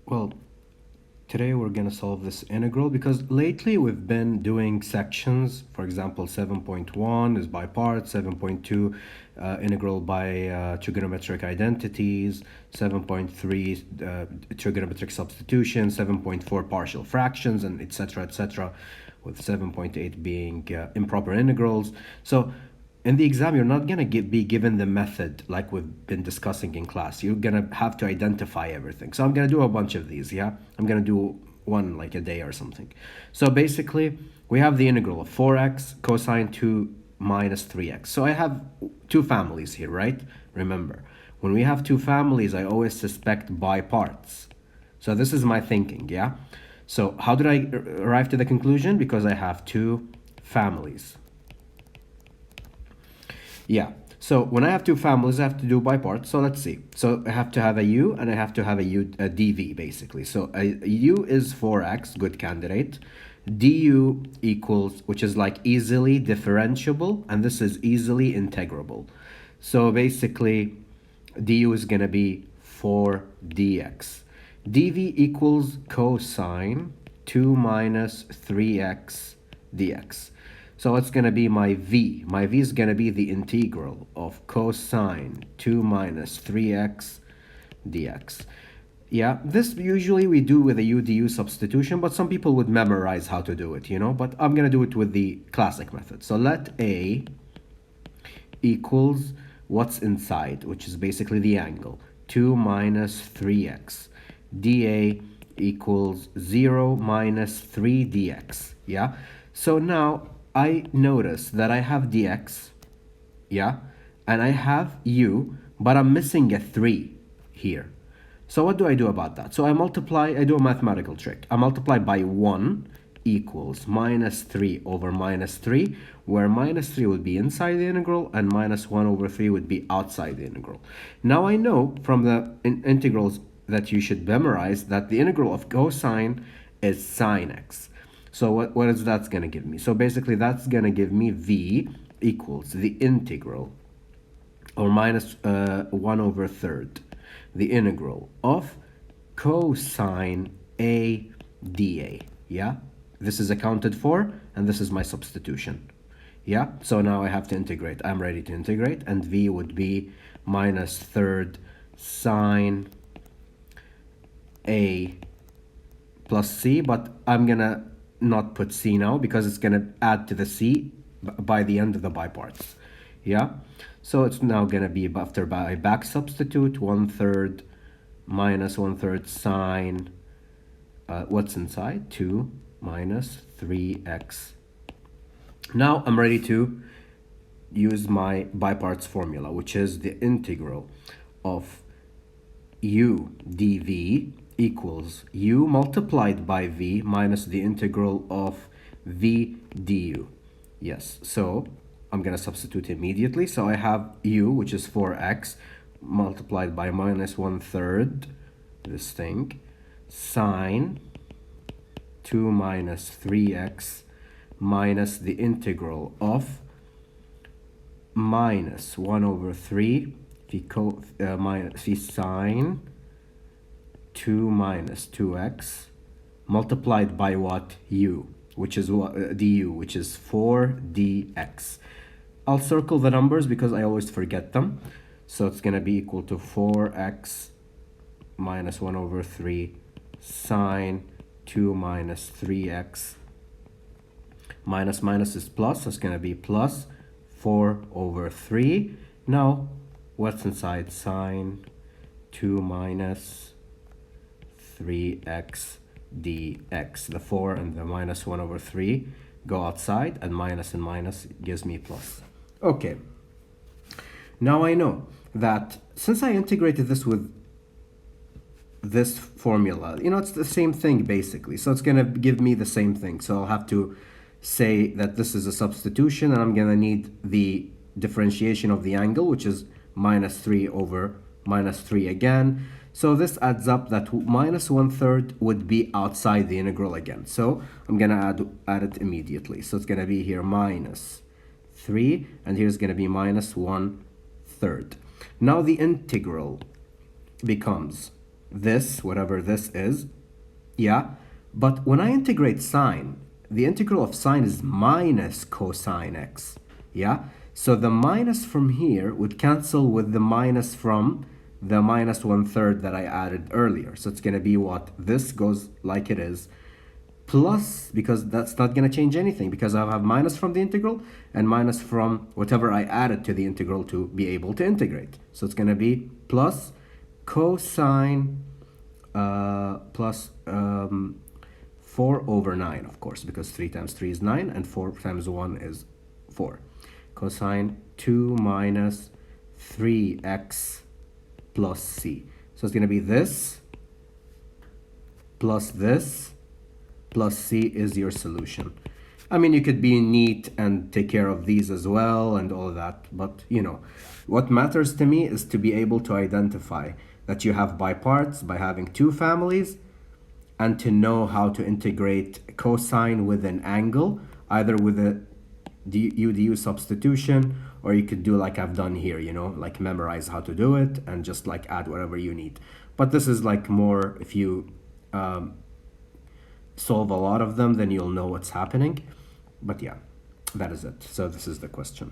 Well, today we're going to solve this integral because lately we've been doing sections. For example, 7.1 is by parts, 7.2 integral by trigonometric identities, 7.3 trigonometric substitution, 7.4 partial fractions, and etc., with 7.8 being improper integrals. So in the exam, you're not going to be given the method like we've been discussing in class. You're going to have to identify everything. So I'm going to do a bunch of these, yeah? I'm going to do one like a day or something. So basically, we have the integral of 4x cosine 2 minus 3x. So I have two families here, right? Remember, when we have two families, I always suspect by parts. So this is my thinking, yeah? So how did I arrive to the conclusion? Because I have two families. Yeah. So when I have two families, I have to do by parts. So let's see. So I have to have a u and I have to have a dv basically. So a u is 4x, good candidate. Du equals, which is like easily differentiable, and this is easily integrable. So basically, du is going to be 4dx. dv equals cosine 2 minus 3x dx. So it's going to be my v. My v is going to be the integral of cosine 2 minus 3x dx. Yeah, this usually we do with a u-du substitution, but some people would memorize how to do it, but I'm going to do it with the classic method. So let a equals what's inside, which is basically the angle, 2 minus 3x. dA equals 0 minus 3 dx, yeah? So now I notice that I have dx, yeah, and I have u, but I'm missing a 3 here. So what do I do about that? So I do a mathematical trick. I multiply by 1 equals minus 3 over minus 3, where minus 3 would be inside the integral and minus 1 over 3 would be outside the integral. Now I know from the integrals that you should memorize that the integral of cosine is sine x. So what is that's going to give me? So basically that's going to give me v equals the integral, or minus 1 over third, the integral of cosine a dA, yeah? This is accounted for, and this is my substitution, yeah? So now I have to integrate. I'm ready to integrate, and v would be minus third sine a plus c, but I'm gonna not put c now because it's gonna add to the c by the end of the by parts, yeah? So it's now gonna be, after by back substitute, 1/3 minus 1/3 sine, what's inside? 2 minus 3x. Now I'm ready to use my by parts formula, which is the integral of u dv equals u multiplied by v minus the integral of v du. Yes, so I'm going to substitute immediately. So I have u, which is 4x, multiplied by minus 1/3, this thing, sine 2 minus 3x minus the integral of minus 1 over 3 minus sine 2 minus 2x multiplied by what? U, which is what? Du, which is 4dx. I'll circle the numbers because I always forget them. So it's going to be equal to 4x minus 1 over 3 sine 2 minus 3x. Minus minus is plus, so it's going to be plus 4 over 3. Now, what's inside? Sine 2 minus 3x dx. The 4 and the minus 1 over 3 go outside, and minus gives me plus. Okay. Now I know that since I integrated this with this formula, it's the same thing basically. So it's going to give me the same thing. So I'll have to say that this is a substitution, and I'm going to need the differentiation of the angle, which is minus 3 over minus 3 again. So this adds up that minus 1/3 would be outside the integral again. So I'm going to add it immediately. So it's going to be here minus 3, and here's going to be minus 1/3. Now the integral becomes this, whatever this is, yeah? But when I integrate sine, the integral of sine is minus cosine x, yeah? So the minus from here would cancel with the minus from the minus 1/3 that I added earlier. So it's gonna be what? This goes like it is, plus, because that's not going to change anything because I have minus from the integral and minus from whatever I added to the integral to be able to integrate. So it's going to be plus cosine plus 4/9, of course, because 3 times 3 is 9 and 4 times 1 is 4. Cosine 2 minus 3x plus c. So it's going to be this plus this plus c is your solution. I mean, you could be neat and take care of these as well and all that, but you know, what matters to me is to be able to identify that you have by parts by having two families, and to know how to integrate cosine with an angle, either with a du substitution, or you could do like I've done here, you know, like memorize how to do it and just like add whatever you need. But this is like more, if you solve a lot of them, then you'll know what's happening. But yeah, that is it. So this is the question.